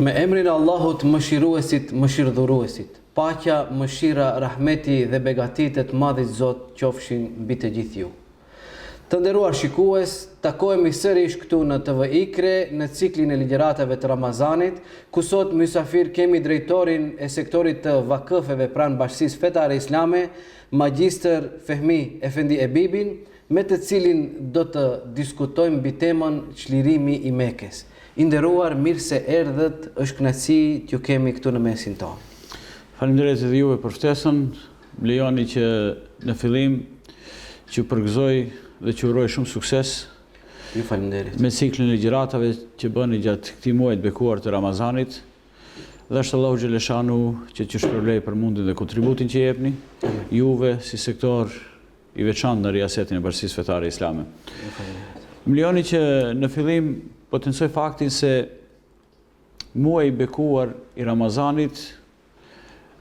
Me emrin e Allahut mëshiruesit, mëshirdhuruesit. Paqja, mëshira, rahmeti dhe begatitet madhit Zot qofshin mbi të gjithë ju. Të nderuar shikues, takohemi sërish këtu në TV Ikre në ciklin e ligjëratave të Ramazanit, ku sot mysafir kemi drejtorin e sektorit të vakëfeve pranë Bashkisë Fetare Islame, Magjistër Fehmi Efendi Ebibin, me të cilin do të diskutojmë mbi temën çlirimi i Mekës. I nderuar, mirë se erdhët, është kënaqësi t'ju kemi këtu në mesin tonë. Faleminderit edhe juve për ftesën. Më lejoni që në fillim që përgëzoj dhe që uroj shumë sukses. Ju faleminderit. Me ciklin e ligjëratave që bëni gjatë këtij muaji të bekuar të Ramazanit. Dhe është Allahu xhaleshanu që t'ju shpërblej për mundin dhe kontributin që jepni juve si sektor i veçantë në riasetin e Bashkisë Fetare Islame. Më lejoni që në fillim potencoj faktin se muaji i bekuar i Ramazanit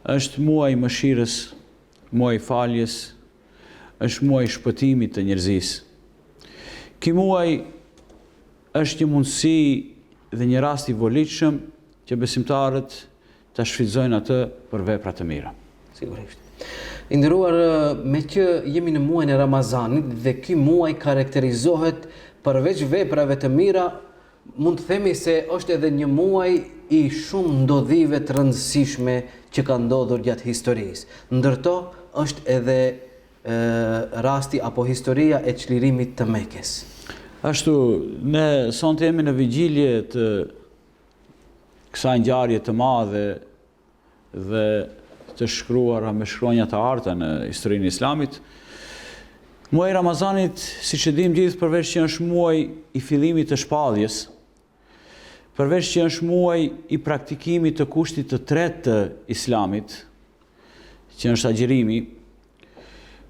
është muaji i mëshirës, muaji i faljes, është muaji i shpëtimit të njerëzisë. Ky muaj është një mundësi dhe një rast i volitshëm që besimtarët ta shfrytëzojnë atë për vepra të mira. Sigurisht. I nderuar, me që jemi në muajin e Ramazanit dhe ky muaj karakterizohet përveç veprave të mira, mund të themi se është edhe një muaj i shumë ndodhive të rëndësishme që ka ndodhur gjatë historisë. Ndërto është edhe rasti apo historia e çlirimit të Mekës. Ashtu, ne sonte jemi në vigjilje të kësaj ngjarje të madhe dhe të shkruara me shkronja të arta në historinë e Islamit. Muaji i Ramazanit, siç e dimë gjithë, përveç që është muaj i fillimit të shpalljes, përveç që është muaj i praktikimit të kushtit të tretë të Islamit, që është agjërimi,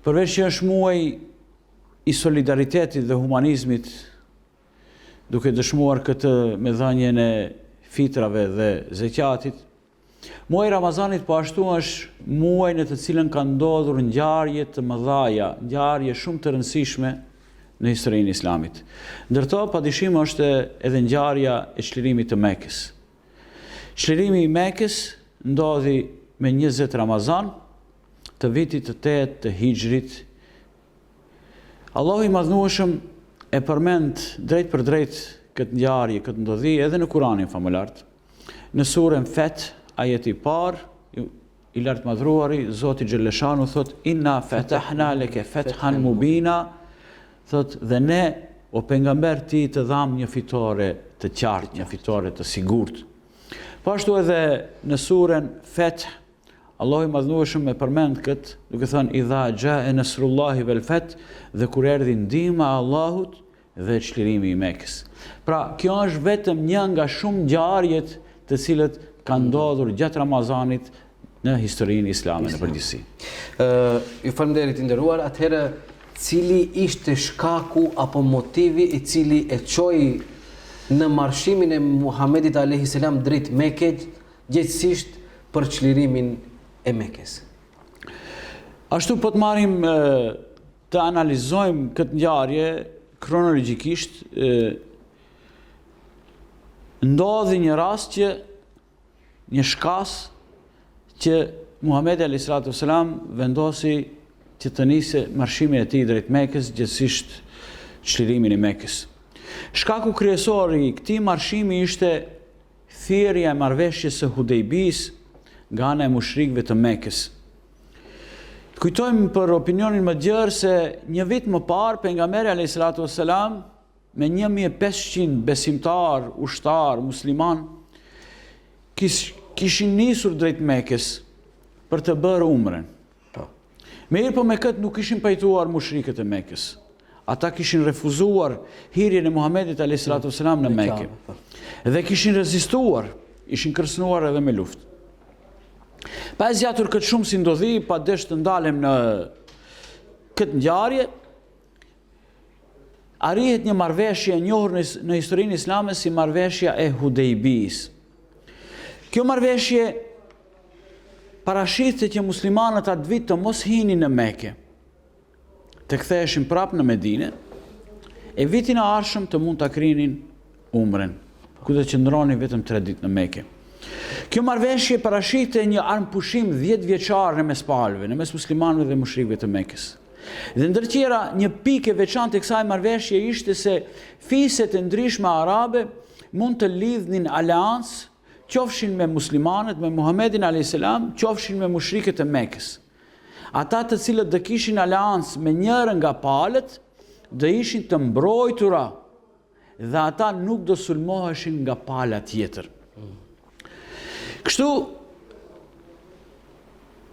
përveç që është muaj i solidaritetit dhe humanizmit, duke dëshmuar këtë me dhënien e fitrave dhe zekatit, muaji i Ramazanit po ashtu është muaj në të cilën ka ndodhur ngjarje të mëdha, ngjarje shumë të rëndësishme në historinë e Islamit. Ndërto padyshim është edhe ngjarja e çlirimit të Mekës. Çlirimi i Mekës ndodhi me 20 Ramazan të vitit të 8 të Hijrit. Allahu i Madhnueshëm e përmend drejt për drejt këtë ngjarje, këtë ndodhi edhe në Kur'anin famulart. Në surën Feth, ajeti i parë, i lartë madhruari, Zoti xhaleshanu thot: "Inna fatahna laka fathan mubina", thot, dhe ne o pejgamber ti të dham një fitore të qartë, një fitore të sigurt. Po ashtu edhe në surën Feth, Allahu i Madhnueshëm e përmend këtë, duke thënë: "Idha jaa nasrullahi wal fath", dhe kur erdhi ndihma e Allahut dhe çlirimi i Mekës. Pra, kjo është vetëm një nga shumë ngjarjet të cilët kanë ndodhur gjatë Ramazanit në historinë islame në përgjithësi. Ju faleminderit i nderuar. Atëherë, cili ishte shkaku apo motivi i cili e çoi në marshimin e Muhamedit alayhis salam drejt Mekës, gjithsesi për çlirimin e Mekës? Ashtu po të marrim të analizojmë këtë ngjarje kronologjikisht, ndodhi një rast që një shkas që Muhamedi alayhis salam vendosi që të nisë marshimin e tij drejt Mekës, gjithsesi çlirimin e Mekës. Shkaku kryesor i këtij marshimi ishte thirrja e marrëveshjes së Hudejbis nga ana e mushrikëve të Mekës. Kujtojmë për opinionin më gjerë se një vit më parë pejgamberi alayhis salam me 1500 besimtar, ushtar, musliman kishin nisur drejt Mekës për të bërë umren. Mirë, po me këtë nuk kishin pajtuar mushrikët e Mekës. Ata kishin refuzuar hyrjen e Muhamedit alayhis salam në Mekë. Dhe kishin rezistuar, ishin kërcënuar edhe me luftë. Pa e zgjatur këtë shumë si ndodhi, pa desh të ndalem në këtë ngjarje, arrihet një marrëveshje e njohur në historinë islame si marrëveshja e Hudejbis. Kjo marrëveshje parashiste që muslimanët atë vit të mos hinin në Mekë, të ktheheshin prapë në Medinë, e vitin e ardhshëm të mund ta krinin umren, ku do të qëndronin vetëm 3 ditë në Mekë. Kjo marrëveshje parashite një armpushim 10 vjeçar në mes palëve, në mes muslimanëve dhe mushrikëve të Mekës. Dhe ndër tjera, një pikë e veçantë e kësaj marrëveshje ishte se fiset e ndryshme arabe mund të lidhnin aleancë, qofshin me muslimanët, me Muhamedit a.s., qofshin me mushrikët e Mekës. Ata të cilët do kishin aleancë me njërën nga palët, do ishin të mbrojtura dhe ata nuk do sulmoheshin nga pala tjetër. Kështu,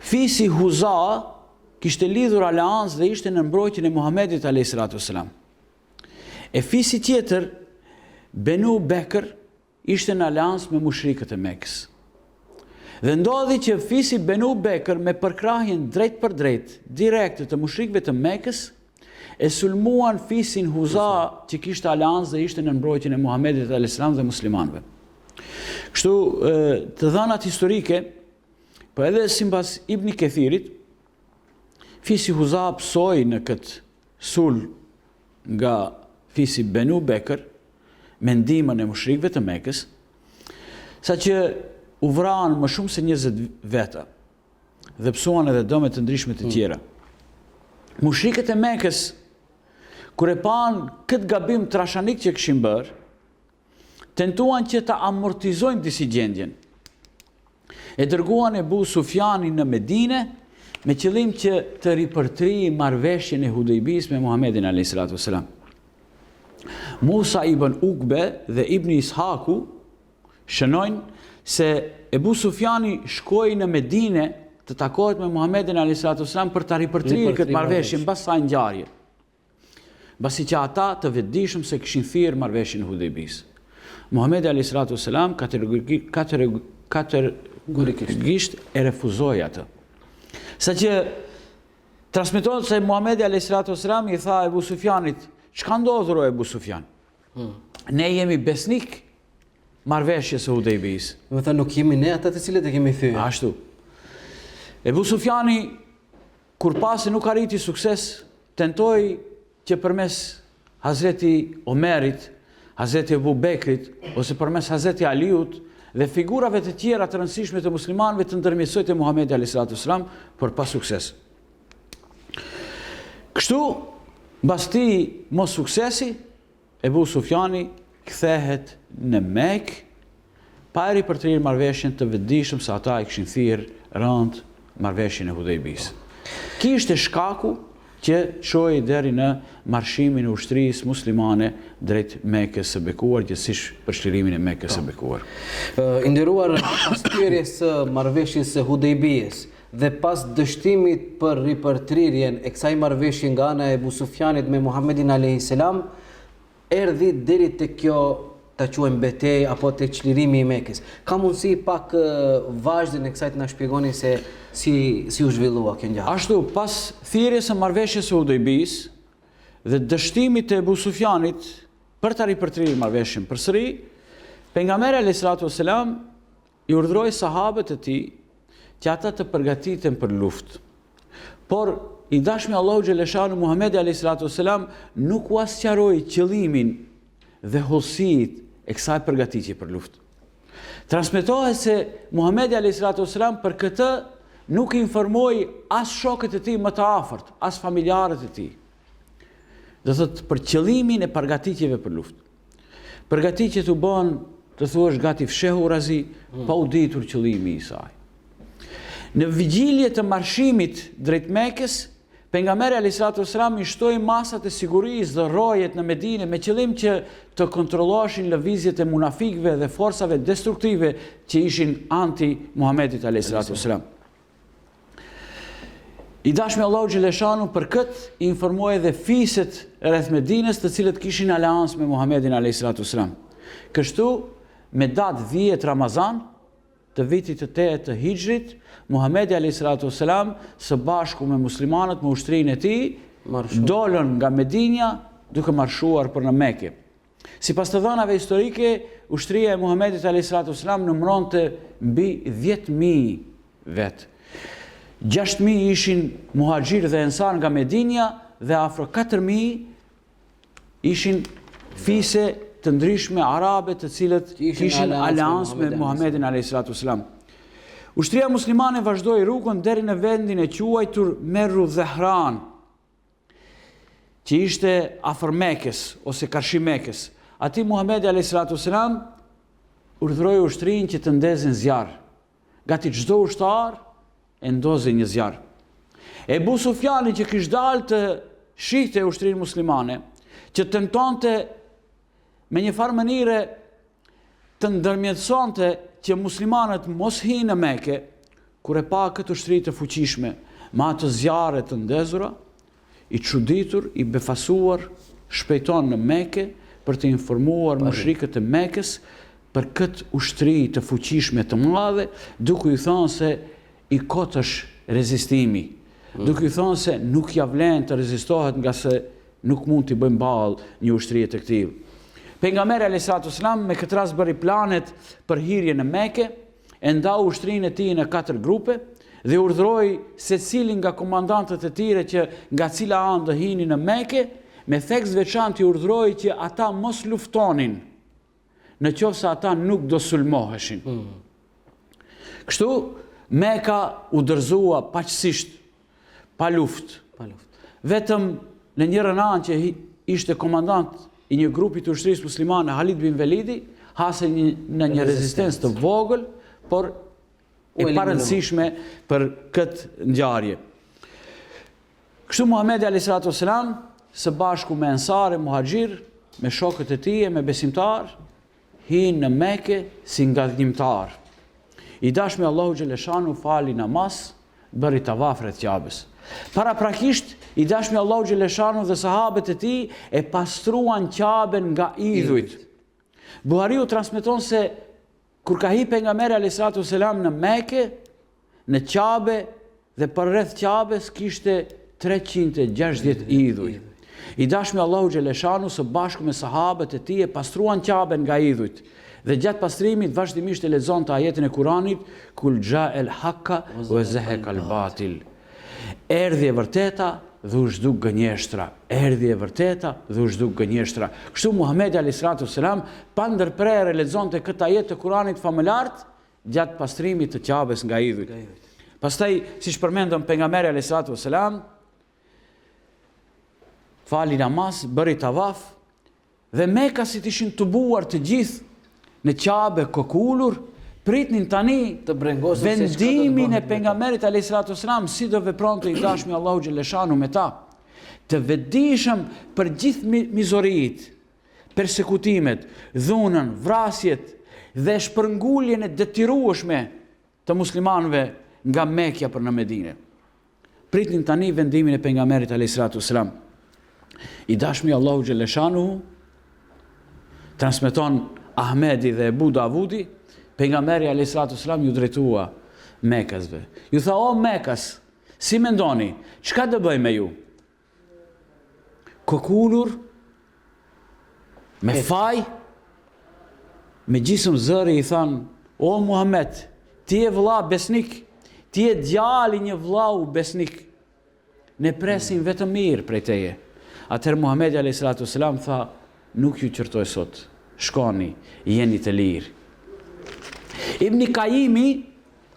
fisi Huza kishte lidhur aleancë dhe ishte në mbrojtjen e Muhamedit a.s. E fisi tjetër, Benu Bekr, ishte në aleancë me mushrikët e Mekës. Dhe ndodhi që fisi Benu Bekr me përkrahjen drejt për drejt, direkte të mushrikëve të Mekës, e sulmuan fisin Huza që kishte aleancë dhe ishte në mbrojtjen e Muhamedit a.s. dhe muslimanëve. Kështu, të dhënat historike, po edhe sipas Ibn Kethirit, fisi Huza psoi në këtë sulm nga fisi Benu Bekr me ndihmën e mushrikëve të Mekës, saqë u vranë më shumë se 20 veta dhe psuan edhe dëme të ndryshme të tjera. Mushrikët e Mekës, kur e pan këtë gabim trashanik që kishin bërë, tentuan që ta amortizojnë disi gjendjen. E dërguan Ebu Sufjanin në Medine me qëllim që të ripërtrijë marrëveshjen e Hudejbis me Muhamedit a.s. Musa ibn Ukbe dhe Ibn Ishaku shënojnë se Ebu Sufjani shkoi në Medine të takohet me Muhamedit a.s. për ta ripërtrijë këtë marrëveshje mbas saj ngjarje. Mbasi që ata të vetëdijshëm se kishin thirrë marrëveshjen e Hudejbis. Muhamedi a.s. kategorikisht e refuzoi atë. Saqë transmetohet se Muhamedi a.s. i tha Ebu Sufjanit, çka ndodhur o Ebu Sufjan? Ne jemi besnik marrëveshjes së Hudejbis. Me thënë nuk jemi ne ata të cilët e kemi thyer. Ashtu. Ebu Sufjani, kur pasi nuk arriti sukses, tentoi që përmes Hazreti Omerit, Hazreti Ebu Bekrit, ose përmes Hazreti Aliut dhe figurave të tjera të rëndësishme të muslimanëve të ndërmjetësojë Muhamedi a.s. për pas sukses. Kështu, mbas këtij mos suksesi, Ebu Sufjani kthehet në Mekë pa e ripërtrirë marrëveshjen të vetëdijshëm se ata e kishin thirrë rënd marrëveshjen e Hudejbis. Ky ishte shkaku që çoi deri në marshimin e ushtrisë muslimane drejt Mekës së bekuar, gjithsesi për çlirimin e Mekës së bekuar. I nderuar, pas thirrjes së marrëveshjes së Hudejbis dhe pas dështimit për ripërtrirjen e kësaj marrëveshje nga ana e Ebu Sufjanit me Muhamedit a.s., erdhi deri te kjo ta quajmë betejë apo te çlirimi i Mekës. Ka mundësi pak vazhdin e kësaj të na shpjegoni se si u zhvillua kjo ngjarje. Ashtu, pas thirrjes së marrëveshjes së Hudejbis dhe dështimit të Ebu Sufjanit për ta ripërtrirë marrëveshjen përsëri, pejgamberi a.s. i urdhëroi sahabët e tij që ata të përgatiten për luftë. Por i dashmi Allahu xhaleshanu Muhamedi a.s. nuk u asqaroi qëllimin dhe hollësitë e kësaj përgatitje për luftë. Transmetohet se Muhamedi a.s. për këtë nuk informoi as shokët e tij më të afërt, as familjarët e tij. Do thotë për qëllimin e përgatitjeve për luftë. Përgatitjet u bën, të thuash, gati fshehurazi, pa u ditur qëllimi i saj. Në vigjilje të marshimit drejt Mekës, pejgamberi a.s. i shtoi masat e sigurisë dhe rrojet në Medinë me qëllim që të kontrolloheshin lëvizjet e munafikëve dhe forcave destruktive që ishin anti Muhamedit a.s. I dashmi Allahu xhaleshanu për këtë informoi edhe fiset rreth Medinës, të cilët kishin aleancë me Muhamedit a.s. Kështu, me datë 10 Ramazan të vitit të 8 të Hijrit, Muhamedi a.s. së bashku me muslimanët, me ushtrinë e tij, dolën nga Medinja duke marshuar për në Mekë. Sipas të dhënave historike, ushtria e Muhamedit a.s. numëronte mbi 10.000 vet. 6.000 ishin muhaxhir dhe ensar nga Medinja dhe afro 4.000 ishin fise të ndryshme arabe të cilët kishin aleancë me Muhamedit a.s. Ushtria muslimane vazhdoi rrugën deri në vendin e quajtur Merru Dhehran, që ishte afër Mekës ose qarshi Mekës. Ati Muhamedi a.s. urdhëroi ushtrinë që të ndezin zjarr. Gati çdo ushtar e ndozi një zjarr. Ebu Sufjani që kishte dalë të shihte ushtrinë muslimane, që tentonte me një farë mënyre të ndërmjetësonte që muslimanët mos hinë në Mekë, kur e pa këtë ushtri të fuqishme, me ato zjarre të ndezura, i çuditur, i befasuar, shpejton në Mekë për të informuar mushrikët e Mekës për këtë ushtri të fuqishme të madhe, duke i thënë se i kotësh rezistimi, duke i thënë se nuk ja vlen të rezistohet nga se nuk mund t'i bëjmë ballë një ushtrie të këtij. Pejgamberi a.s. me këtë rast bëri planet për hyrje në Mekë, e ndau ushtrinë e tij në 4 grupe dhe urdhëroi secilin nga komandantët e tyre që nga cila anë do hinin në Mekë, me theks veçantë i urdhëroi që ata mos luftonin në qoftë se ata nuk do sulmoheshin. Kështu Meka u dorëzua paqësisht, pa luftë. Vetëm në njërën anë që ishte komandant i një grupi të ushtrisë muslimane, Halid bin Velidi, hase në një rezistencë të vogël, por e parëndësishme për këtë ngjarje. Kështu Muhamedi a.s. së bashku me ensare, muhaxhir, me shokët e tij, me besimtar, hinë në Mekë si ngadhnimtar. I dashmi Allahu xhaleshanu fali namaz, bëri tavaf rreth Ka'bes. Paraprakisht, i dashmi Allahu xhaleshanu dhe sahabët e tij e pastruan Ka'ben nga idhujt. Buhariu transmeton se kur ka hyrë pejgamberi alayhi selam në Mekë, në Ka'be dhe përreth Ka'bes kishte 360 idhuj. I dashmi Allahu xhaleshanu së bashku me sahabët e tij e pastruan Ka'ben nga idhujt. Dhe gjatë pastrimit vazhdimisht e lexonte ajetin e Kuranit, kul ja'al haqqa wa zahaqa al-batil. Erdhi e vërteta dhe u zhduk gënjeshtra. Erdhi e vërteta dhe u zhduk gënjeshtra. Kështu Muhamedi a.s. pa ndërprerje lexonte këtë ajet të Kuranit famëlart gjatë pastrimit të Ka'bes nga idhujt. Pastaj, siç përmendëm, pejgamberi a.s. fali namaz, bëri tavaf dhe Mekasit ishin tubuar të gjithë në Ka'be kokullur, pritnin tani të vendimin e pejgamberit a.s. si do vepronte i dashmi Allahu xhaleshanu me ta. Të vetëdijshëm për gjithë mizoritë, persekutimet, dhunën, vrasjet dhe shpërnguljen e detyrueshme të muslimanëve nga Mekja për në Medinë. Pritnin tani vendimin e pejgamberit a.s. I dashmi Allahu xhaleshanu transmeton Ahmedi dhe Ebu Davudi, pejgamberi a.s. ju drejtua Mekasve. Ju tha, o Mekas, si mendoni, çka do bëj me ju? Kokullur, me faj, me gjisëm zëri i than, o Muhammed, ti e vëlla besnik, ti e djali një vëllau besnik, ne presim vetëm mirë prej teje. Atëherë Muhamedi a.s. tha, nuk ju qërtoj sot, shkoni, jeni të lirë. Ibn Kajimi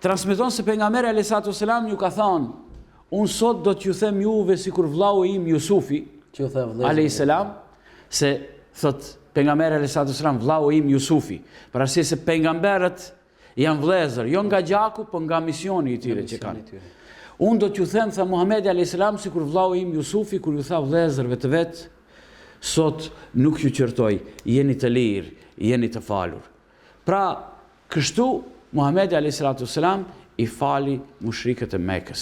transmeton se pejgamberi a.s. ju ka thënë, unë sot do t'ju them juve sikur vllau im Jusufi, a.s. se thot pejgamberi a.s. vllau im Jusufi, për arsye se pejgamberët janë vëllezër, jo nga gjaku, por nga misioni i tyre që kanë. Unë do t'ju them, tha Muhamedi a.s. sikur vllau im Jusufi, kur ju tha vëllezërve të vet, sot nuk ju qërtoj, jeni të lirë, jeni të falur. Pra, kështu, Muhamedi a.s. i fali mushrikët e Mekës.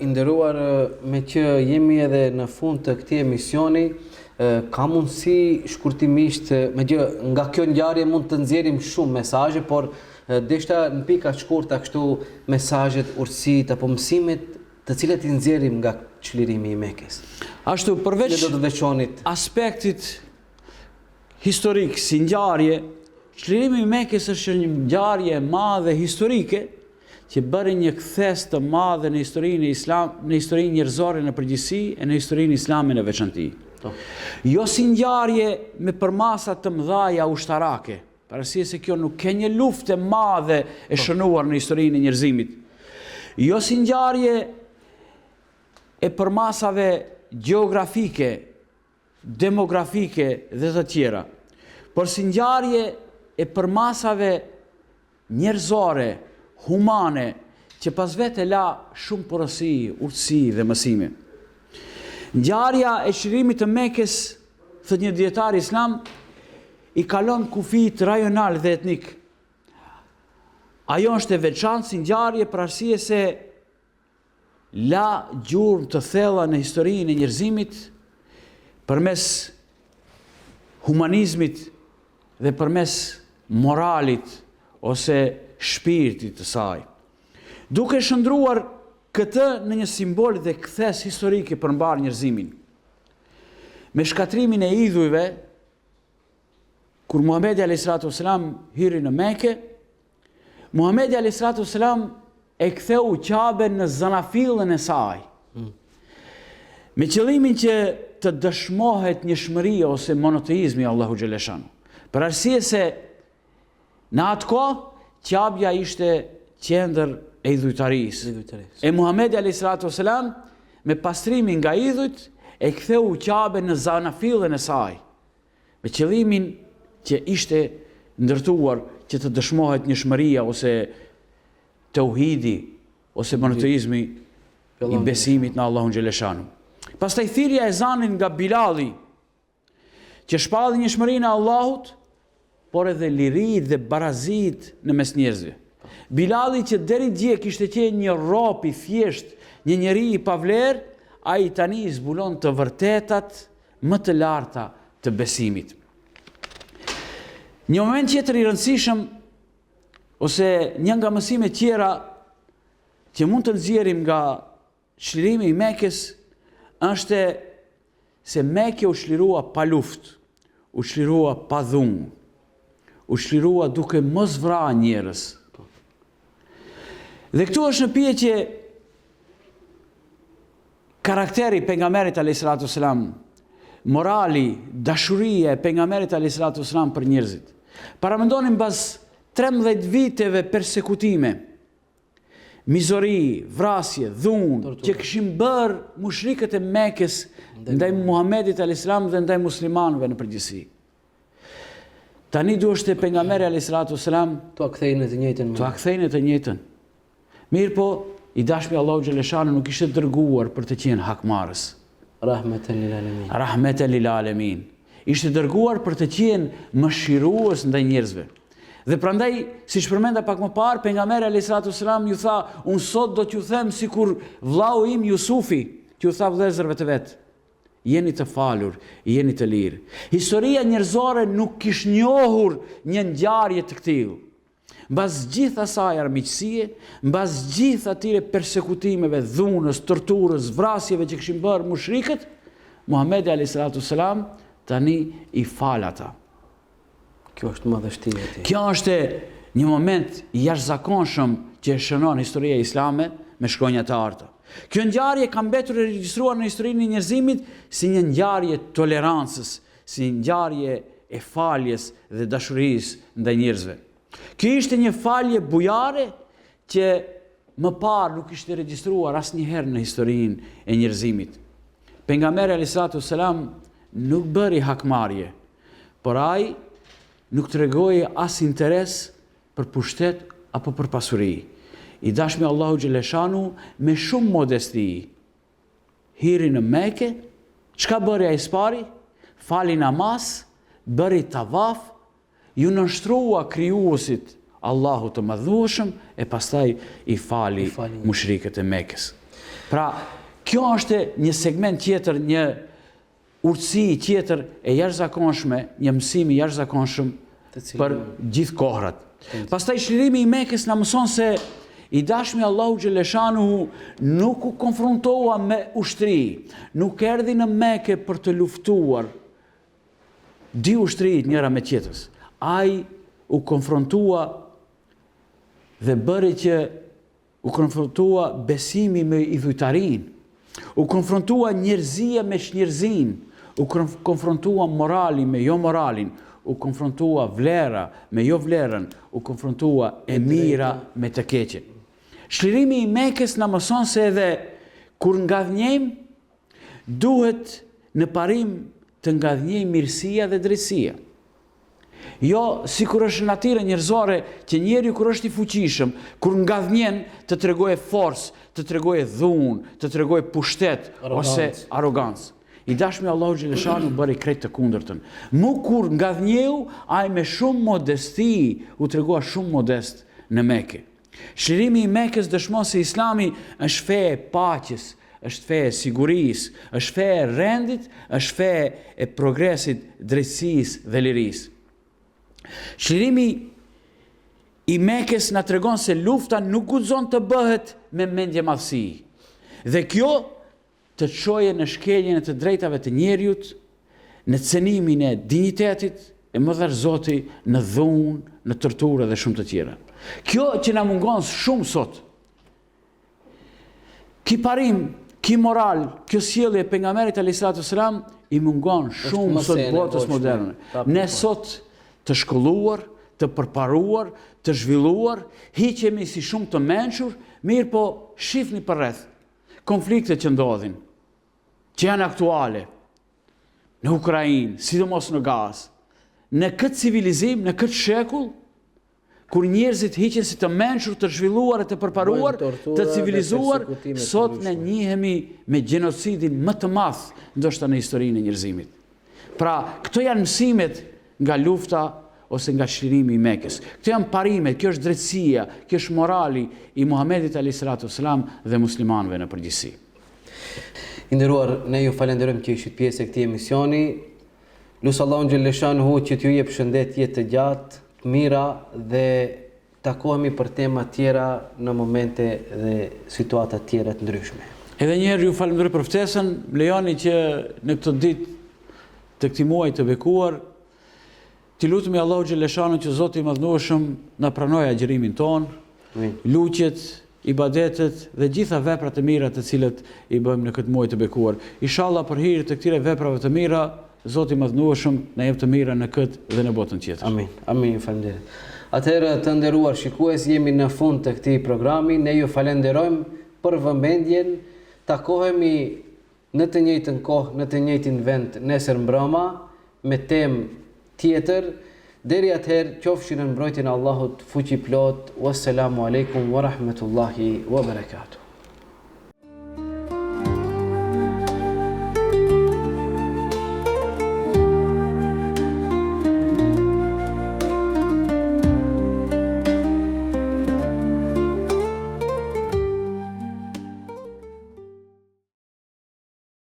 Nderuar, me që jemi edhe në fund të këtij emisioni, ka mundësi shkurtimisht, me që nga kjo ngjarje mund të nxjerrim shumë mesazhe, por deshta në pika shkurta kështu mesazhet, urtësitë apo mësimet të cilat i nxjerrim nga çlirimi i Mekës. Ashtu, përveç aspektit historik si ngjarje, çlirimi i Mekës është një ngjarje e madhe historike që bëri një kthes të madhe në historinë e Islam, në historinë njerëzore në përgjithësi e në historinë islame në veçantë. Jo si ngjarje me përmasa të mëdha ushtarake, parasysh se kjo nuk ka një luftë e madhe e shënuar në historinë e njerëzimit. Jo si ngjarje e përmasave gjeografike, demografike dhe të tjera, por si ngjarje e përmasave njerëzore, humane, që pas vete la shumë porosi, urtësi dhe mësime. Ngjarja e çlirimit të Mekës, thot një dietar islam, i kalon kufijt rajonal dhe etnik. Ajo është e veçantë si ngjarje për arsye se la gjurmë të thella në historinë e njerëzimit përmes humanizmit dhe përmes moralit ose shpirtit të saj. Duke shndruar këtë në një simbol dhe kthes historike për mbar njerëzimin. Me shkatrimin e idhujve, kur Muhamedi a.s. hyri në Mekë, Muhamedi a.s. e ktheu Ka'ben në zanafillën e saj. Me qëllimin që të dëshmohet njëshmëria ose monoteizmi Allahu xhaleshanu. Për arsye se në atë kohë Ka'bja ishte qendër e idhujtarisë. E Muhamedi a.s. me pastrimin nga idhujt e ktheu Ka'ben në zanafillën e saj. Me qëllimin që ishte ndërtuar që të dëshmohet njëshmëria ose tauhidi ose monoteizmi i besimit në Allahun xhaleshanu. Pastaj thirrja e ezanin nga Bilali, që shpalli njëshmërinë e Allahut, por edhe lirit dhe barazit në mes njerëzve. Bilali që deri dje kishte qenë një rob i thjesht, një njeri i pavler, ai tani zbulon të vërtetat më të larta të besimit. Një moment tjetër i rëndësishëm, ose një nga mësimet tjera që mund të nxjerrim nga çlirimi i Mekës, është se Mekë u çlirua pa luftë, u çlirua pa dhunë, u çlirua duke mos vrarë njerëz. Dhe këtu është në pyetje karakteri pejgamberit alayhisalatu wasalam, morali, dashuria e pejgamberit alayhisalatu wasalam për njerëzit. Paramendonin mbas 13 viteve persekutime, mizori, vrasje, dhunë, që kishin bërë mushrikët e Mekës ndaj Muhamedit alayhisalam dhe ndaj muslimanëve në përgjithësi. Tani duhet pejgamberi alayhisalatu wasalam Tua kthejnë të njëjtën. Tua kthejnë të njëjtën. Mirë po, i dashmi Allahu xhaleshanu nuk ishte dërguar për të qenë hakmarrës. Rahmeten lil alamin. Rahmeten lil alamin. Ishte dërguar për të qenë mëshirues ndaj njerëzve. Dhe prandaj, siç përmenda pak më parë, pejgamberi alayhisalatu wasalam ju tha, unë sot do t'ju them sikur vllau im Jusufi, që ju tha vëllezërve të vet, jeni të falur, jeni të lirë. Historia njerëzore nuk kish njohur një ngjarje të tillë. Mbas gjithë asaj armiqësie, mbas gjithë atyre persekutimeve, dhunës, torturës, vrasjeve që kishin bërë mushrikët, Muhamedi alayhisalatu wasalam tani i fal ata. Kjo është madhështia e tij. Kjo është një moment i jashtëzakonshëm që e shënon historia islame me shkronja të arta. Kjo ngjarje ka mbetur e regjistruar në historinë e njerëzimit si një ngjarje tolerancës, si një ngjarje e faljes dhe dashurisë ndaj njerëzve. Kjo ishte një falje bujare që më parë nuk ishte regjistruar asnjëherë në historinë e njerëzimit. Pejgamberi alayhisalatu wasalam nuk bëri hakmarrje, por ai nuk tregoi as interes për pushtet apo për pasuri. I dashmi Allahu xhaleshanu me shumë modesti hiri në Mekë, çka bëri ai spari? Fali namaz, bëri tavaf, ju nënshtrua krijuesit Allahu të madhueshëm e pastaj i fali mushrikët e Mekës. Pra, kjo është një segment tjetër, një urtësi tjetër e jashtëzakonshme, një mësim i jashtëzakonshëm për gjithë kohrat. Pastaj çlirimi i Mekës na mëson se i dashmi Allahu xhaleshanu nuk u konfrontua me ushtri, nuk erdhi në Mekë për të luftuar dy ushtrit njëra me tjetrës. Ai u konfrontua dhe bëri që u konfrontua besimi me idhujtarin, u konfrontua njerëzia me njerëzin, u konfrontua morali me jo moralin, u konfrontua vlera me jo vlerën, u konfrontua e mira me të keqen. Shlirimi i Mekës na mëson se edhe kur ngadhnjejmë, duhet në parim të ngadhnjejmë mirësia dhe drejtësia. Jo, si kur është natyra njerëzore që njeriu kur është i fuqishëm, kur ngadhnjen të tregojë forcë, të tregojë dhunë, të tregojë pushtet ose arrogancë. I dashmi Allahu xhaleshanu bëri krejt të kundërtën. Mu kur ngadhnjeu, ai me shumë modesti u tregua shumë modest në Mekë. Shlirimi i Mekës dëshmon se Islami është fe e paqes, është fe e sigurisë, është fe e rendit, është fe e progresit, drejtësisë dhe lirisë. Shlirimi i Mekës na tregon se lufta nuk guxon të bëhet me mendje madhësi. Dhe kjo të çojë në shkeljen e të drejtave të njeriut, në cenimin e dinjitetit, e më dhash Zoti në dhunë, në torturë dhe shumë të tjera. Kjo që na mungon shumë sot. Ki parim, ki moral, kjo sjellje e pejgamberit alayhis salam i mungon shumë sot botës moderne. Ne sot të shkolluar, të përparuar, të zhvilluar, hiqemi si shumë të mençur, mirë po shifni përreth konfliktet që ndodhin, që janë aktuale në Ukrainë, sidomos në Gazë. Në këtë civilizim, në këtë shekull, kur njerëzit hiqen si të mençur, të zhvilluar e të përparuar, të civilizuar, sot ne njihemi me gjenocidin më të madh ndoshta në historinë e njerëzimit. Pra, këto janë mësimet nga lufta ose nga shlirimi i Mekës. Këto janë parimet, kjo është drejtësia, kjo është morali i Muhamedit alayhis salam dhe muslimanëve në përgjithësi. I nderuar, ne ju falenderojmë që ishit pjesë e këtij emisioni. Lusë Allahun xhaleshanuhu që t'ju jep shëndetje të gjatë, të mira dhe takohemi për tema tjera në momente dhe situata tjera të ndryshme. Edhe një herë ju falenderoj për ftesën, lejoni që në këtë ditë të këtij muaji të bekuar, ti lutemi Allahu xhaleshanu që Zoti i Madhnueshëm na pranojë agjërimin ton, luqjet, ibadetet dhe gjitha veprat e mira të cilat i bëjmë në këtë muaj të bekuar. Inshallah për hir të këtyre veprave të mira, Zoti i Madhnueshëm na jep të mira në këtë dhe në botën tjetër. Amin. Amin, ju falenderoj. Atëherë të nderuar shikues, jemi në fund të këtij programi. Ne ju falenderojmë për vëmendjen. Takohemi në të njëjtën kohë, në të njëjtin vend nesër mbrëma me temë tjetër. Deri atëherë, qofshin në mbrojtjen e Allahut fuqiplot. Wassalamu alaikum wa rahmatullahi wa barakatuh.